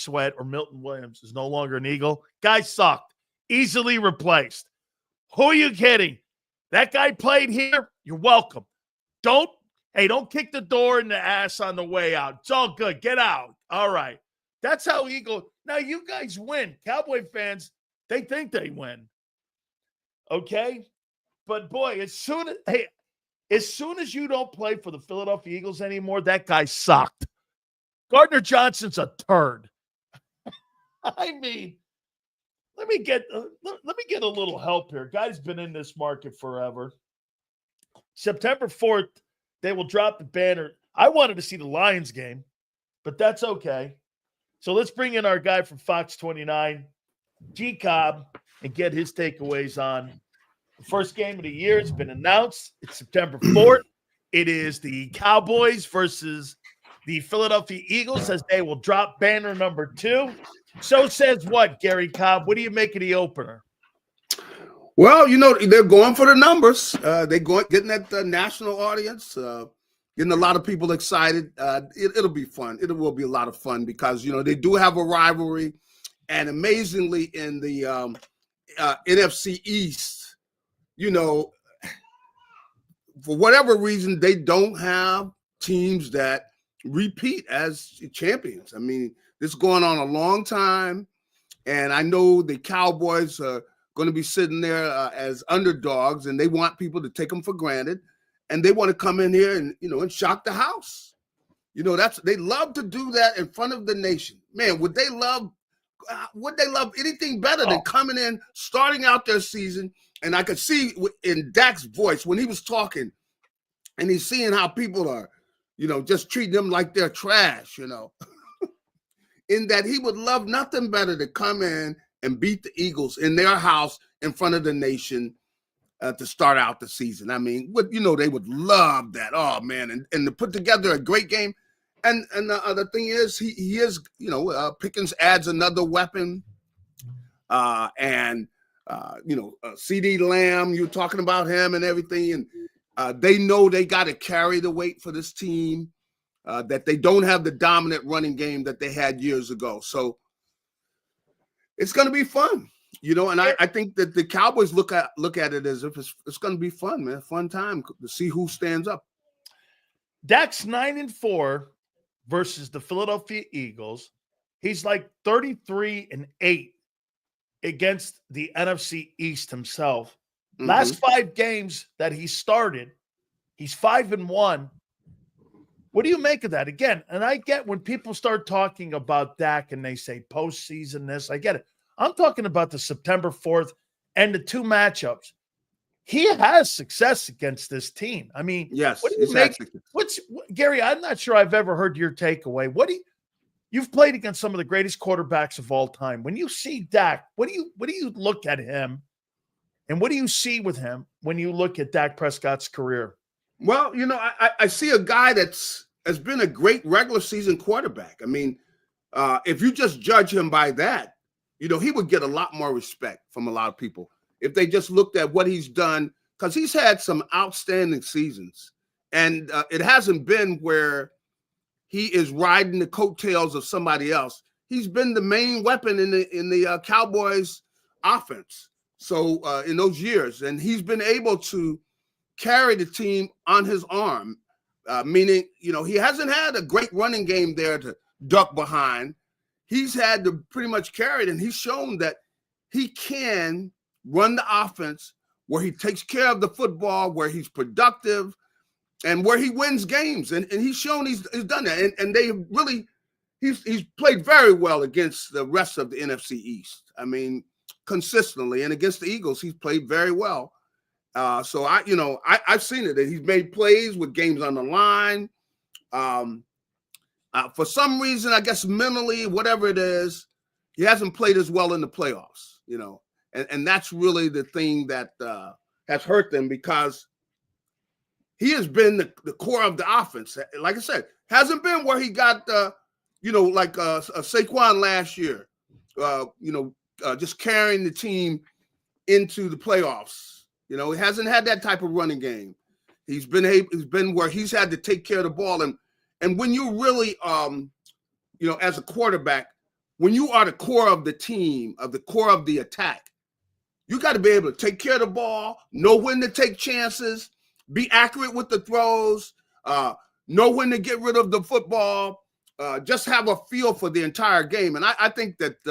Sweat or Milton Williams is no longer an Eagle. Guy sucked. Easily replaced. Who are you kidding? That guy played here. You're welcome. Don't kick the door in the ass on the way out. It's all good. Get out. All right. That's how Eagle. Now you guys win. Cowboy fans, they think they win. Okay? But boy, as soon as you don't play for the Philadelphia Eagles anymore, that guy sucked. Gardner Johnson's a turd. I mean, let me get a little help here. Guy's been in this market forever. September 4th, they will drop the banner. I wanted to see the Lions game, but that's okay. So let's bring in our guy from Fox 29, JAKIB, and get his takeaways on the first game of the year. It's been announced. It's September 4th. It is the Cowboys versus the Philadelphia Eagles as they will drop banner number 2. So says what, Garry Cobb? What do you make of the opener? Well, they're going for the numbers. They're getting that national audience, getting a lot of people excited. It'll be fun. It will be a lot of fun because, they do have a rivalry. And amazingly, in the NFC East, for whatever reason, they don't have teams that repeat as champions. I mean, this is going on a long time. And I know the Cowboys are going to be sitting there as underdogs, and they want people to take them for granted, and they want to come in here and and shock the house. They love to do that in front of the nation. Man, would they love anything better than coming in, starting out their season? And I could see in Dak's voice when he was talking, and he's seeing how people are, just treating them like they're trash. In that he would love nothing better to come in and beat the Eagles in their house in front of the nation to start out the season. I mean, they would love that. Oh man, and to put together a great game. And the other thing is, he is, Pickens adds another weapon, and CD Lamb. You're talking about him and everything, and they know they got to carry the weight for this team. That they don't have the dominant running game that they had years ago. So it's going to be fun, and I think that the Cowboys look at it as if it's going to be fun, man. Fun time to see who stands up. Dak's 9-4 versus the Philadelphia Eagles. He's like 33-8 against the NFC East himself. Mm-hmm. Last 5 games that he started, he's 5-1. What do you make of that? Again, and I get when people start talking about Dak and they say postseason this, I get it. I'm talking about the September 4th and the 2 matchups. He has success against this team. I mean, yes. What do you make? Gary? I'm not sure I've ever heard your takeaway. You've played against some of the greatest quarterbacks of all time. When you see Dak, what do you look at him, and what do you see with him when you look at Dak Prescott's career? Well, I see a guy has been a great regular season quarterback. I mean, if you just judge him by that, he would get a lot more respect from a lot of people if they just looked at what he's done, because he's had some outstanding seasons, and it hasn't been where he is riding the coattails of somebody else. He's been the main weapon in the Cowboys offense. So in those years, and he's been able to carry the team on his arm, meaning, he hasn't had a great running game there to duck behind. He's had to pretty much carry it, and he's shown that he can run the offense where he takes care of the football, where he's productive, and where he wins games. And he's shown he's done that. And they really, he's played very well against the rest of the NFC East. I mean, consistently. And against the Eagles, he's played very well. So I've seen it, that he's made plays with games on the line. For some reason, I guess mentally, whatever it is, he hasn't played as well in the playoffs, and that's really the thing that has hurt them, because he has been the core of the offense. Like I said, hasn't been where he got, like Saquon last year, just carrying the team into the playoffs. He hasn't had that type of running game. He's been where he's had to take care of the ball. And when you really, as a quarterback, when you are the core of the team, of the core of the attack, you got to be able to take care of the ball, know when to take chances, be accurate with the throws, know when to get rid of the football, just have a feel for the entire game. And I think that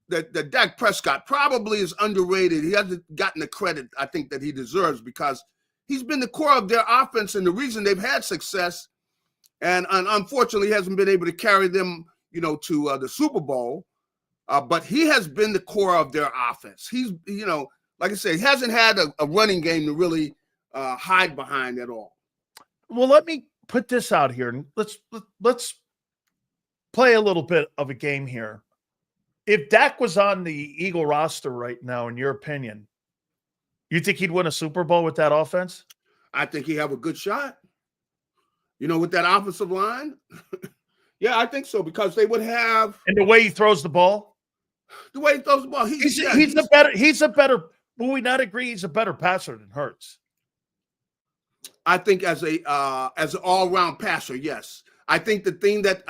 that Dak Prescott probably is underrated. He hasn't gotten the credit I think that he deserves because he's been the core of their offense and the reason they've had success. And unfortunately, he hasn't been able to carry them, to the Super Bowl. But he has been the core of their offense. He's, like I said, he hasn't had a running game to really hide behind at all. Well, let me put this out here, and let's play a little bit of a game here. If Dak was on the Eagle roster right now, in your opinion, you think he'd win a Super Bowl with that offense? I think he'd have a good shot. With that offensive line. Yeah, I think so because they would have. And the way he throws the ball. The way he throws the ball, he's a better. Will we not agree? He's a better passer than Hurts. I think as an all-around passer, yes. I think the thing that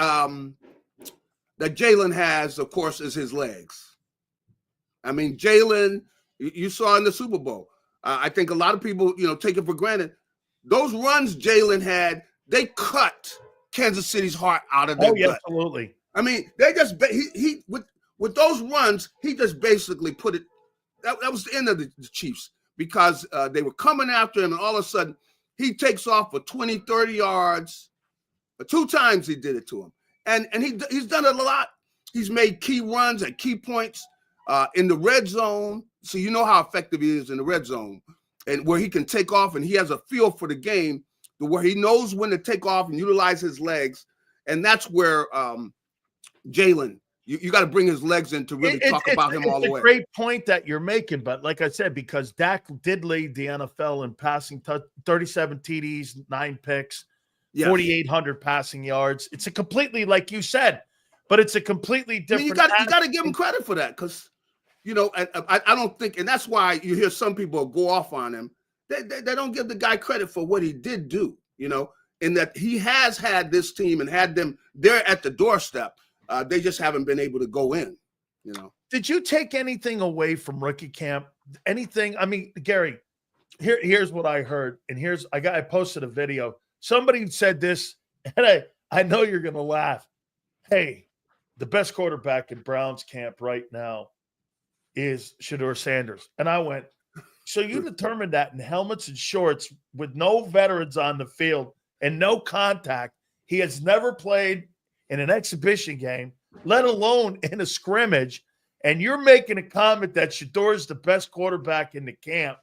that Jalen has, of course, is his legs. I mean, Jalen, you saw in the Super Bowl. I think a lot of people, take it for granted. Those runs Jalen had, they cut Kansas City's heart out of their gut. Absolutely. I mean, they just he with those runs, he just basically put it. That was the end of the Chiefs because they were coming after him, and all of a sudden he takes off for 20, 30 yards. 2 times he did it to him, and he's done it a lot. He's made key runs at key points in the red zone, so you know how effective he is in the red zone, and where he can take off, and he has a feel for the game, where he knows when to take off and utilize his legs, and that's where Jalen. You got to bring his legs in to really talk about him all the way. It's a great point that you're making, but like I said, because Dak did lead the NFL in passing, 37 TDs, 9 picks, 4,800 passing yards. It's a completely, like you said, but it's a completely different. You got to give him credit for that because, I don't think, and that's why you hear some people go off on him. They don't give the guy credit for what he did do, in that he has had this team and had them there at the doorstep. They just haven't been able to go in, Did you take anything away from rookie camp? Anything? I mean, Gary, here's what I heard. And I posted a video. Somebody said this, and I know you're going to laugh. Hey, the best quarterback in Browns camp right now is Shedeur Sanders. And I went, so you determined that in helmets and shorts with no veterans on the field and no contact, he has never played in an exhibition game, let alone in a scrimmage, and you're making a comment that Shedeur is the best quarterback in the camp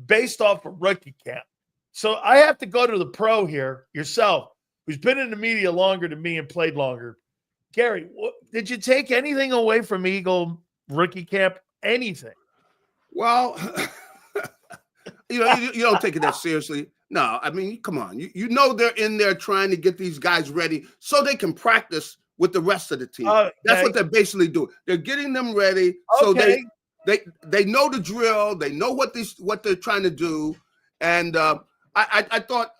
based off of rookie camp. So I have to go to the pro here, yourself, who's been in the media longer than me and played longer. Gary, did you take anything away from Eagle rookie camp? Anything? Well, you don't take it that seriously. No, I mean, come on. You know they're in there trying to get these guys ready so they can practice with the rest of the team. That's what they're basically doing. They're getting them ready so they know the drill. They know what they're trying to do. And I thought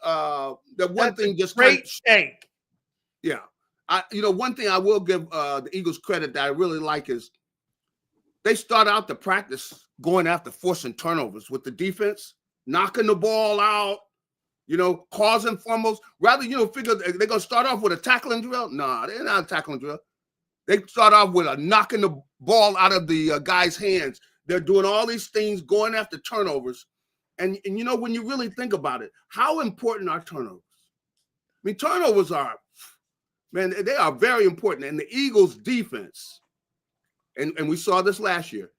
that one thing just great shake. Yeah. One thing I will give the Eagles credit that I really like is they start out the practice going after forcing turnovers with the defense, knocking the ball out, causing fumbles. Rather, figure they're going to start off with a tackling drill. No, they're not a tackling drill. They start off with a knocking the ball out of the guy's hands. They're doing all these things, going after turnovers. And when you really think about it, how important are turnovers? I mean, turnovers they are very important. And the Eagles' defense, and we saw this last year,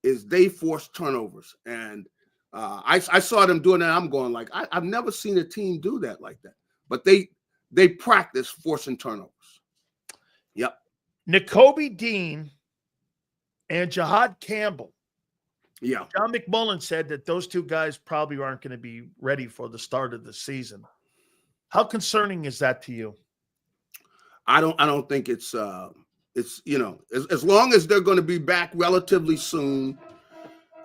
is they force turnovers. And I saw them doing that. I'm going like, I've never seen a team do that like that. But they practice forcing turnovers. Yep. Nakobe Dean and Jahad Campbell. Yeah. John McMullen said that those 2 guys probably aren't going to be ready for the start of the season. How concerning is that to you? I don't think it's as long as they're going to be back relatively soon.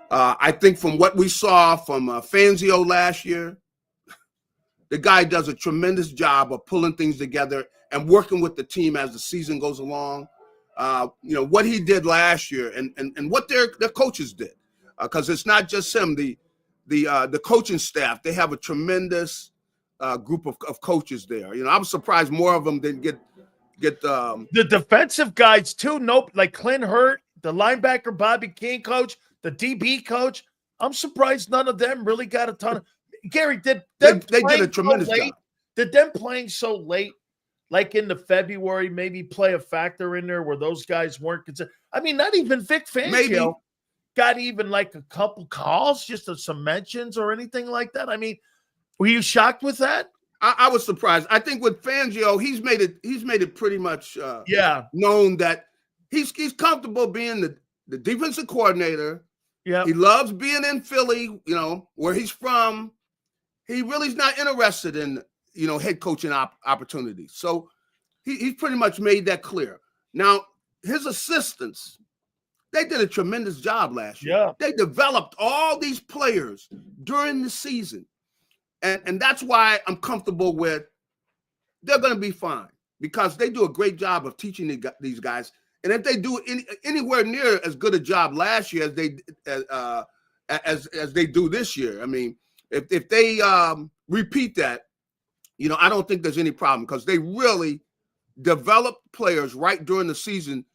I think from what we saw from Fangio last year, the guy does a tremendous job of pulling things together and working with the team as the season goes along. what he did last year and what their coaches did, because it's not just him. The coaching staff, they have a tremendous group of coaches there. You know, I'm surprised more of them didn't get the defensive guys too. Nope, like Clint Hurt, the linebacker Bobby King coach, the DB coach. I'm surprised none of them really got a ton of. Gary, did they did a tremendous job. Did them playing so late, like in the February, maybe play a factor in there where those guys weren't considered? I mean, not even Vic Fangio got even like a couple calls, just some mentions or anything like that. I mean, were you shocked with that? I was surprised. I think with Fangio, he's made it pretty much known that he's comfortable being the defensive coordinator. Yeah, he loves being in Philly, you know, where he's from. He really is not interested in, you know, head coaching opportunities. So he's pretty much made that clear. Now, his assistants, they did a tremendous job last year. Yeah. They developed all these players during the season. And that's why I'm comfortable with they're going to be fine, because they do a great job of teaching these guys. And if they do anywhere near as good a job last year as they do this year, I mean, if they repeat that, you know, I don't think there's any problem, because they really developed players right during the season,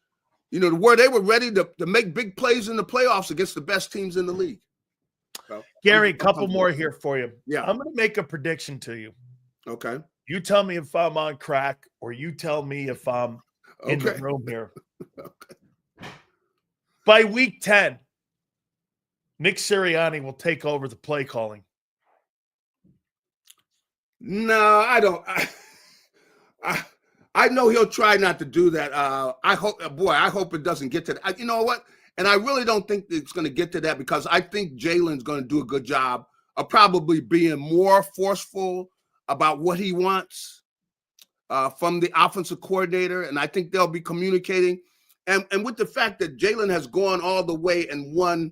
you know, where they were ready to make big plays in the playoffs against the best teams in the league. So, Gary, a couple more here for you. Yeah. I'm going to make a prediction to you. Okay. You tell me if I'm on crack, or you tell me if I'm in the room here. Okay. By week 10, Nick Sirianni will take over the play calling. No, I don't. I know he'll try not to do that. I hope it doesn't get to that. You know what? And I really don't think it's going to get to that, because I think Jalen's going to do a good job of probably being more forceful about what he wants from the offensive coordinator. And I think they'll be communicating. And with the fact that Jalen has gone all the way and won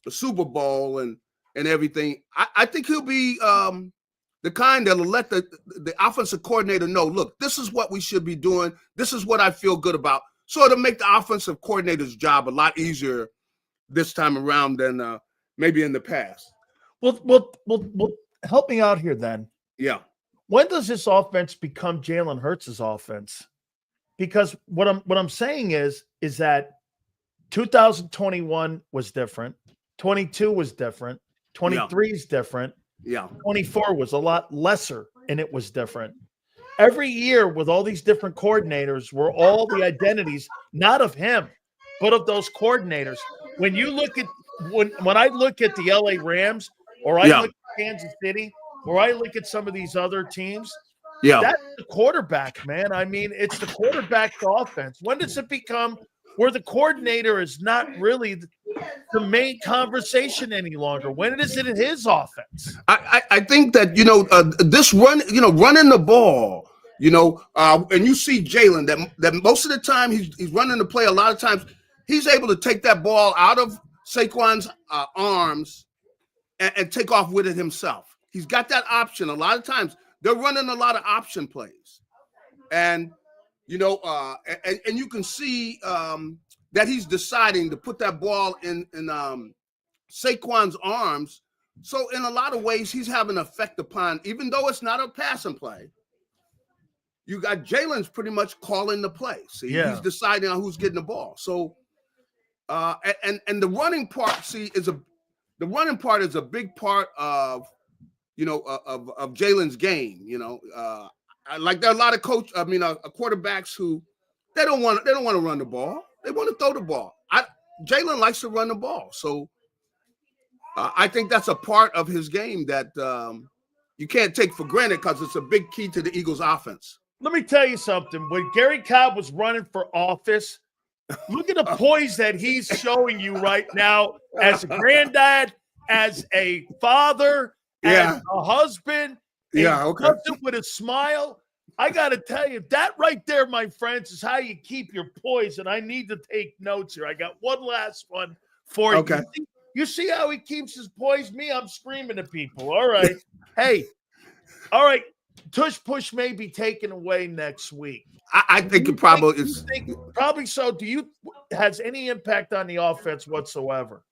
the Super Bowl and everything, I think he'll be the kind that'll let the offensive coordinator know, look, this is what we should be doing. This is what I feel good about. So it'll make the offensive coordinator's job a lot easier this time around than maybe in the past. Well, help me out here then. Yeah. When does this offense become Jalen Hurts' offense? Because what I'm saying is that 2021 was different, 22 was different, 23 is different. Yeah. 24 was a lot lesser, and it was different. Every year with all these different coordinators were all the identities, not of him, but of those coordinators. When you look at when I look at the LA Rams, or I look at Kansas City, or I look at some of these other teams, that's the quarterback, man. I mean, it's the quarterback's offense. When does it become where the coordinator is not really the main conversation any longer? When is it his offense? I think that, this running the ball, and you see Jalen that most of the time he's running the play. A lot of times he's able to take that ball out of Saquon's arms and take off with it himself. He's got that option. A lot of times they're running a lot of option plays, and and you can see that he's deciding to put that ball in Saquon's arms. So in a lot of ways, he's having an effect upon, even though it's not a passing play, you got Jalen's pretty much calling the play. See, he's deciding on who's getting the ball. So, and the running part, the running part is a big part of, of Jalen's game. Like there are a lot of quarterbacks who they don't want to run the ball. They want to throw the ball. Jalen likes to run the ball. So I think that's a part of his game that you can't take for granted, because it's a big key to the Eagles' offense. Let me tell you something. When Garry Cobb was running for office, look at the poise that he's showing you right now as a granddad, as a father, as a husband, with a smile. I got to tell you, that right there, my friends, is how you keep your poise. And I need to take notes here. I got one last one for you. Okay. You see how he keeps his poise? Me, I'm screaming at people. All right. Hey, all right. tush push may be taken away next week. I think it probably is. Probably so. Has any impact on the offense whatsoever?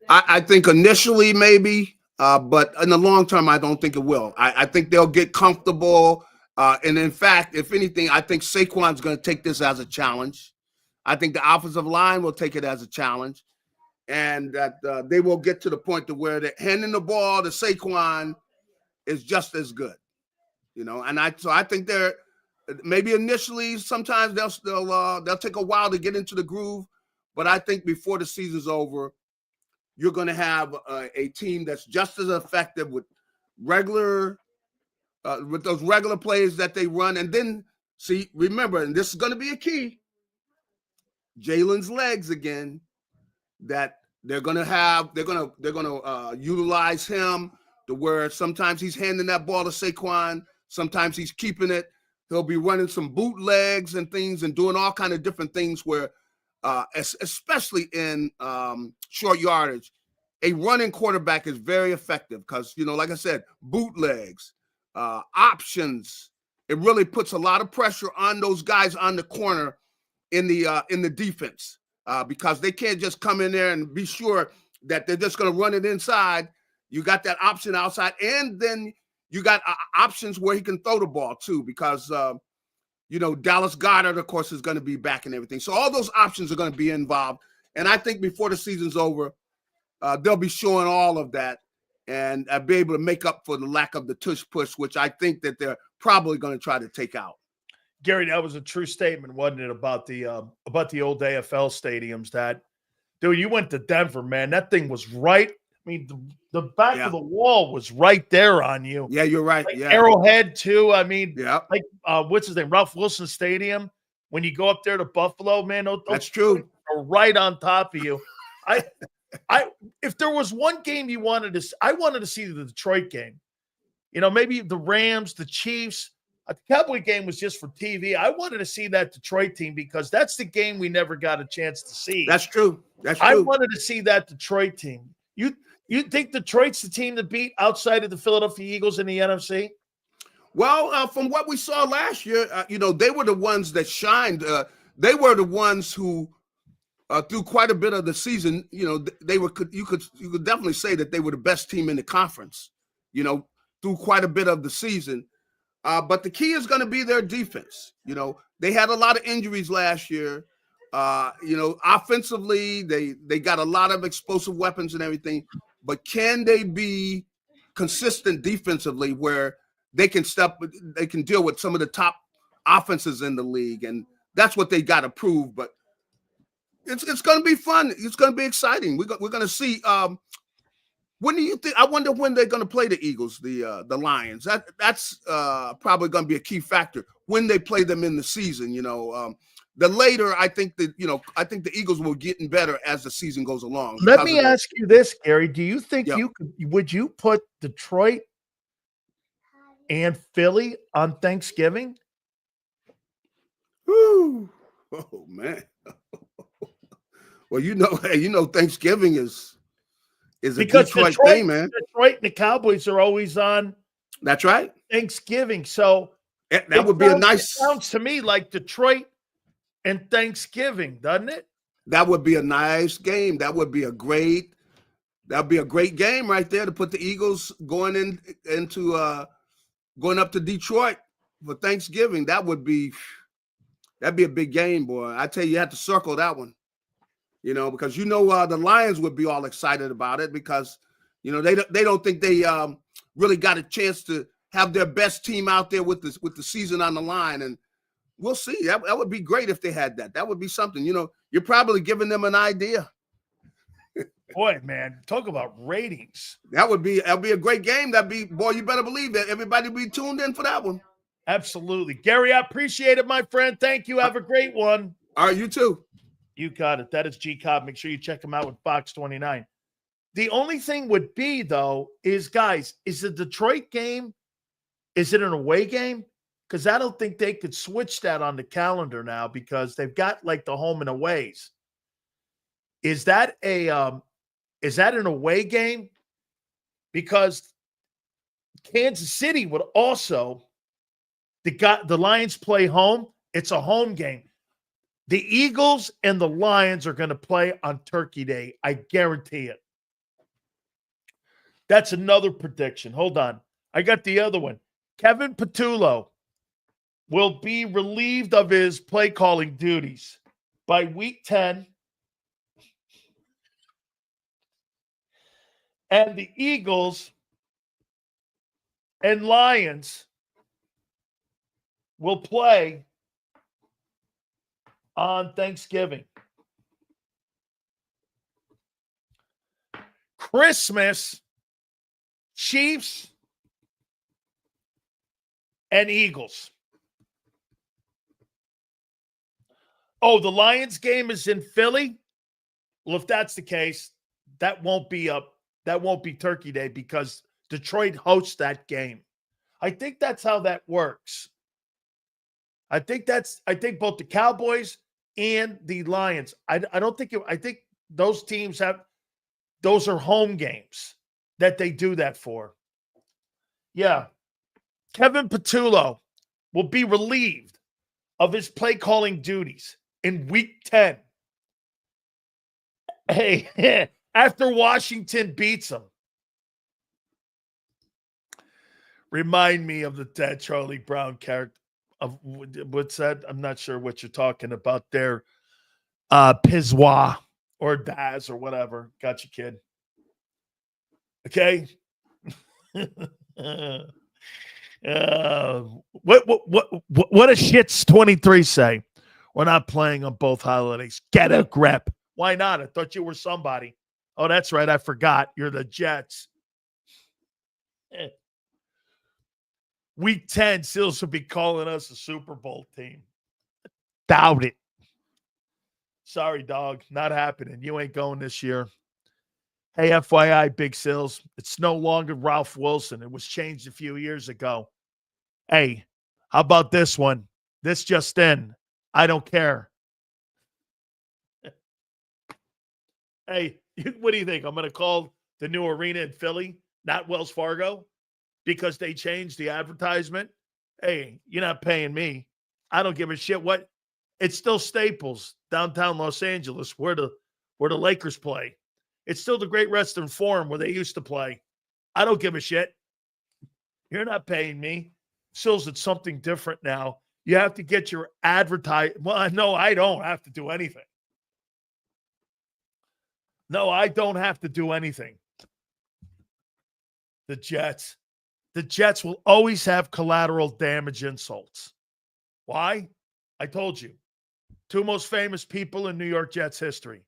I think initially maybe, but in the long term, I don't think it will. I think they'll get comfortable. And in fact, if anything, I think Saquon's going to take this as a challenge. I think the offensive line will take it as a challenge, and that they will get to the point to where they're handing the ball to Saquon is just as good, And I think they're maybe initially sometimes they'll take a while to get into the groove, but I think before the season's over, you're going to have a team that's just as effective with those regular plays that they run, and then remember, and this is going to be a key. Jalen's legs again, that they're going to utilize him to where sometimes he's handing that ball to Saquon, sometimes he's keeping it. He'll be running some bootlegs and things and doing all kind of different things where, especially in short yardage, a running quarterback is very effective because, like I said, bootlegs, options. It really puts a lot of pressure on those guys on the corner in the defense because they can't just come in there and be sure that they're just going to run it inside. You got that option outside, and then you got options where he can throw the ball too because, Dallas Goedert, of course, is going to be back and everything. So all those options are going to be involved. And I think before the season's over, they'll be showing all of that and be able to make up for the lack of the tush push, which I think that they're probably going to try to take out. Gary, that was a true statement, wasn't it, about the old AFL stadiums? That, dude, you went to Denver, man. That thing was right. I mean, the back of the wall was right there on you. Yeah, you're right. Like yeah. Arrowhead, too. I mean, like what's his name? Ralph Wilson Stadium. When you go up there to Buffalo, man, that's true. Are right on top of you. If there was one game you wanted to, I wanted to see the Detroit game. Maybe the Rams, the Chiefs. The Cowboy game was just for TV. I wanted to see that Detroit team because that's the game we never got a chance to see. That's true. I wanted to see that Detroit team. You think Detroit's the team to beat outside of the Philadelphia Eagles in the NFC? Well, from what we saw last year, they were the ones that shined. They were the ones who, through quite a bit of the season, they were. You could definitely say that they were the best team in the conference. Through quite a bit of the season. But the key is going to be their defense. They had a lot of injuries last year. Offensively, they got a lot of explosive weapons and everything. But can they be consistent defensively where they can deal with some of the top offenses in the league? And that's what they got to prove. But it's going to be fun. It's going to be exciting. We're going to see. When do you think? I wonder when they're going to play the Eagles, the Lions. That's probably going to be a key factor when they play them in the season. The later, I think the Eagles will getting better as the season goes along. Let me ask you this, Gary. Do you think would you put Detroit and Philly on Thanksgiving? Whew. Oh man. Well, Thanksgiving is a Detroit thing, man. Detroit and the Cowboys are always on. That's right. Thanksgiving. So that would be a nice. It sounds to me like Detroit and Thanksgiving, doesn't it? That would be a nice game. That'd be a great game right there to put the Eagles going up to Detroit for Thanksgiving. That'd be a big game, boy. I tell you have to circle that one. Because the Lions would be all excited about it because they don't think they really got a chance to have their best team out there with the season on the line, and we'll see. That would be great if they had that. That would be something. You're probably giving them an idea. Boy, man, talk about ratings. That'd be a great game. You better believe that everybody will be tuned in for that one. Absolutely, Gary. I appreciate it, my friend. Thank you. Have a great one. All right, you too. You got it. That is G Cobb. Make sure you check him out with Fox 29. The only thing would be, though, is, guys, is the Detroit game, is it an away game? Because I don't think they could switch that on the calendar now because they've got, like, the home and aways. Is that an away game? Because Kansas City would also, the Lions play home. It's a home game. The Eagles and the Lions are going to play on Turkey Day. I guarantee it. That's another prediction. Hold on. I got the other one. Kevin Patullo will be relieved of his play calling duties by week 10. And the Eagles and Lions will play on Thanksgiving. Christmas, Chiefs and Eagles. Oh, the Lions game is in Philly? Well, if that's the case, that won't be Turkey Day because Detroit hosts that game. I think that's how that works. I think both the Cowboys and the Lions. I think those teams those are home games that they do that for. Yeah. Kevin Patullo will be relieved of his play calling duties in week 10. Hey, after Washington beats them. Remind me of the dead Charlie Brown character. Of what's that? I'm not sure what you're talking about there. Pizwa or Daz or whatever. Got you, kid. Okay. What does Shits 23 say? We're not playing on both holidays. Get a grip. Why not? I thought you were somebody. Oh, that's right. I forgot. You're the Jets. Week 10, Seals will be calling us a Super Bowl team. Doubt it. Sorry, dog. Not happening. You ain't going this year. Hey, FYI, Big Seals, it's no longer Ralph Wilson. It was changed a few years ago. Hey, how about this one? This just in. I don't care. Hey, what do you think? I'm going to call the new arena in Philly, not Wells Fargo, because they changed the advertisement. Hey, you're not paying me. I don't give a shit what. It's still Staples, downtown Los Angeles, where the Lakers play. It's still the Great Western Forum where they used to play. I don't give a shit. You're not paying me. Sills, it's something different now. You have to get your Well, no, I don't have to do anything. No, I don't have to do anything. The Jets will always have collateral damage insults. Why? I told you. Two most famous people in New York Jets history.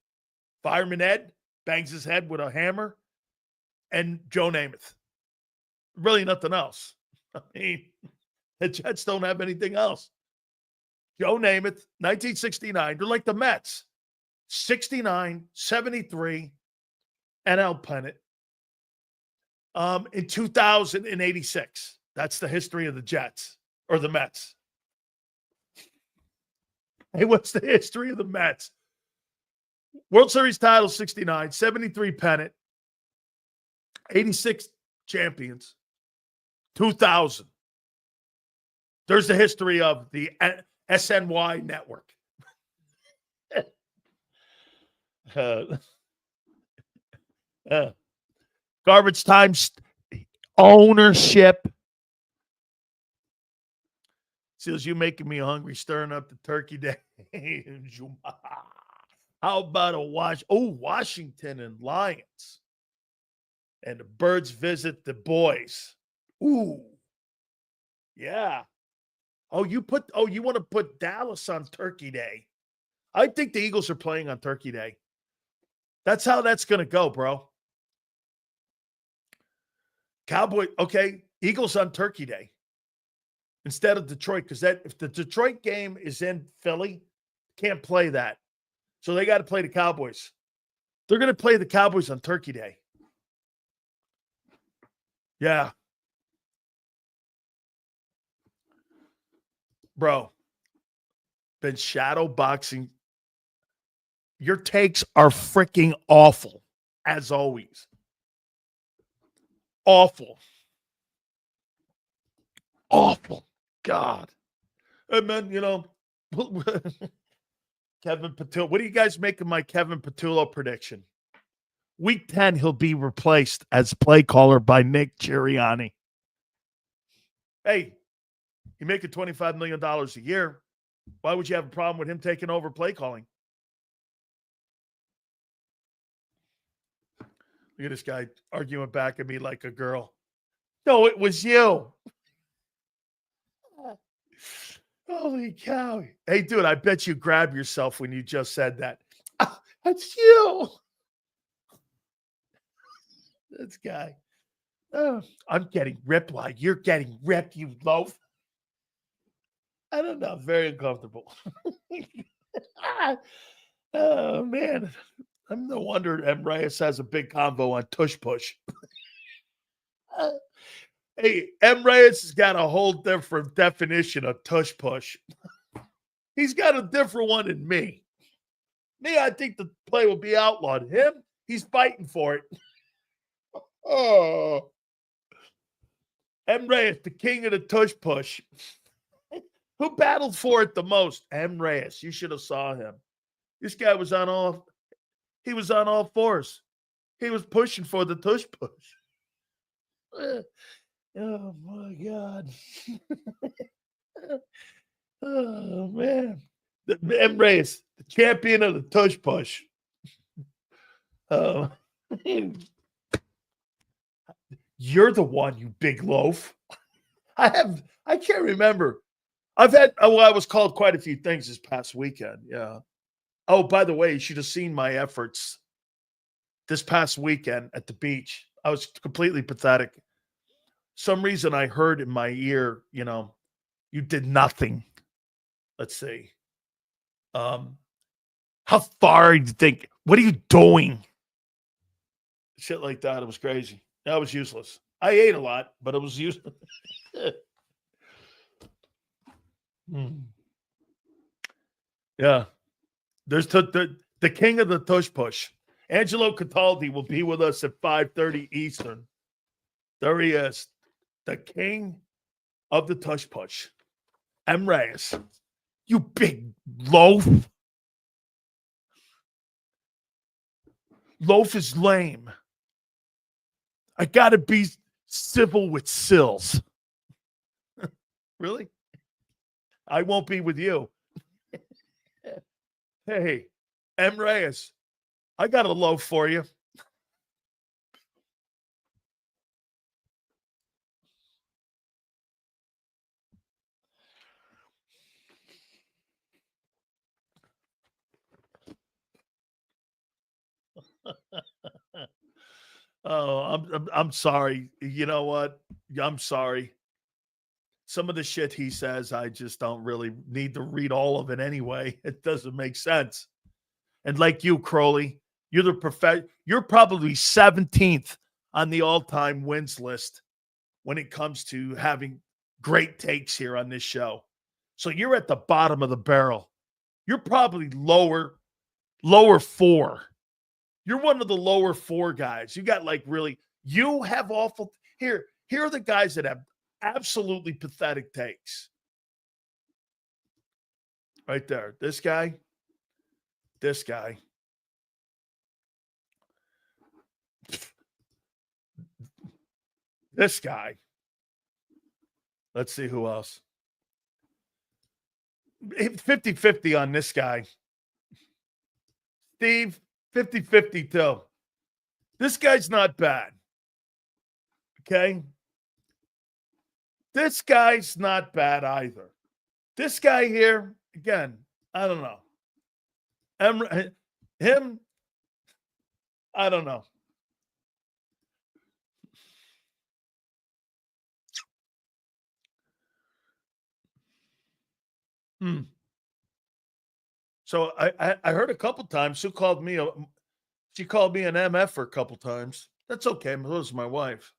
Fireman Ed bangs his head with a hammer, and Joe Namath. Really nothing else. I mean, the Jets don't have anything else. Joe Namath, 1969. They're like the Mets. 69, 73, NL pennant. In 2086. That's the history of the Jets or the Mets. Hey, what's the history of the Mets? World Series title 69, 73 pennant, 86 champions, 2000. There's the history of the SNY network. Garbage time ownership. Seals, you making me hungry, stirring up the turkey day. How about Washington and Lions? And the Birds visit the boys. Ooh. Yeah. You want to put Dallas on Turkey Day. I think the Eagles are playing on Turkey Day. That's how that's going to go, bro. Cowboy, okay, Eagles on Turkey Day instead of Detroit, because if the Detroit game is in Philly, can't play that. So they got to play the Cowboys. They're going to play the Cowboys on Turkey Day. Yeah. Bro, been shadow boxing. Your takes are freaking awful, as always. Awful. Awful. God. And then, Kevin Patullo. What do you guys make of my Kevin Patullo prediction? Week 10, he'll be replaced as play caller by Nick Sirianni. Hey, you make it $25 million a year. Why would you have a problem with him taking over play calling? Look at this guy arguing back at me like a girl. No, it was you. Holy cow. Hey, dude, I bet you grabbed yourself when you just said that. Oh, that's you. This guy. Oh, I'm getting ripped like you're getting ripped, you loaf. I don't know. Very uncomfortable. Oh, man. I'm no wonder M. Reyes has a big convo on tush push. Hey, M. Reyes has got a whole different definition of tush push. He's got a different one than me. Me, I think the play will be outlawed. Him, he's fighting for it. Oh. M. Reyes, the king of the tush push. Who battled for it the most? M. Reyes. You should have saw him. This guy was on all fours. He was pushing for the tush push. Oh, my God. Oh, man. M. Reyes, the champion of the tush push. Oh. You're the one, you big loaf. I can't remember. I was called quite a few things this past weekend. Yeah. Oh, by the way, you should have seen my efforts this past weekend at the beach. I was completely pathetic. Some reason I heard in my ear, you did nothing. Let's see. How far do you think? What are you doing? Shit like that. It was crazy. That was useless. I ate a lot, but it was useless. Yeah. There's the king of the tush push. Angelo Cataldi will be with us at 5:30 Eastern. There he is. The king of the tush push. M. Reyes. You big loaf. Loaf is lame. I got to be civil with Sills. Really? I won't be with you. Hey, M. Reyes, I got a loaf for you. Oh, I'm sorry. You know what? I'm sorry. Some of the shit he says, I just don't really need to read all of it anyway. It doesn't make sense. And like you, Crowley, you're probably 17th on the all-time wins list when it comes to having great takes here on this show. So you're at the bottom of the barrel. You're probably lower four. You're one of the lower four guys. You got you have awful. Here are the guys that have absolutely pathetic takes. Right there. This guy. This guy. This guy. Let's see who else. 50-50 on this guy. Steve, 50-50 too. This guy's not bad. Okay? This guy's not bad either. This guy here, again, I don't know. Him, I don't know. So I heard a couple times she called me an MF for a couple times. That's okay. So is my wife.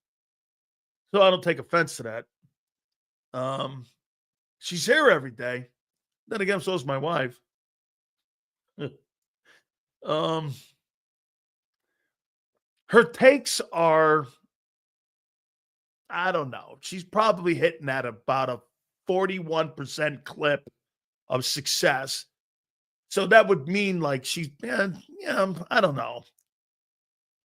So I don't take offense to that. She's here every day. Then again, so is my wife. Her takes are I don't know. She's probably hitting at about a 41% clip of success. So that would mean like she's, I don't know.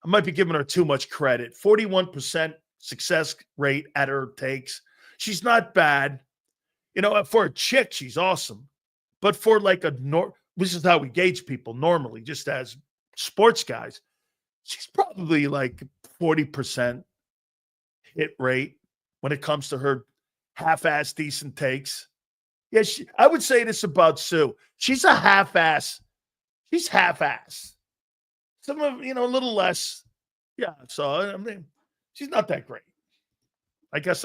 I might be giving her too much credit. 41% success rate at her takes. She's not bad. For a chick, she's awesome. But for like this is how we gauge people normally, just as sports guys. She's probably like 40% hit rate when it comes to her half-ass decent takes. Yeah, I would say this about Sue. She's a half-ass. She's half-ass. Some of, a little less. Yeah, so, I mean, she's not that great. I guess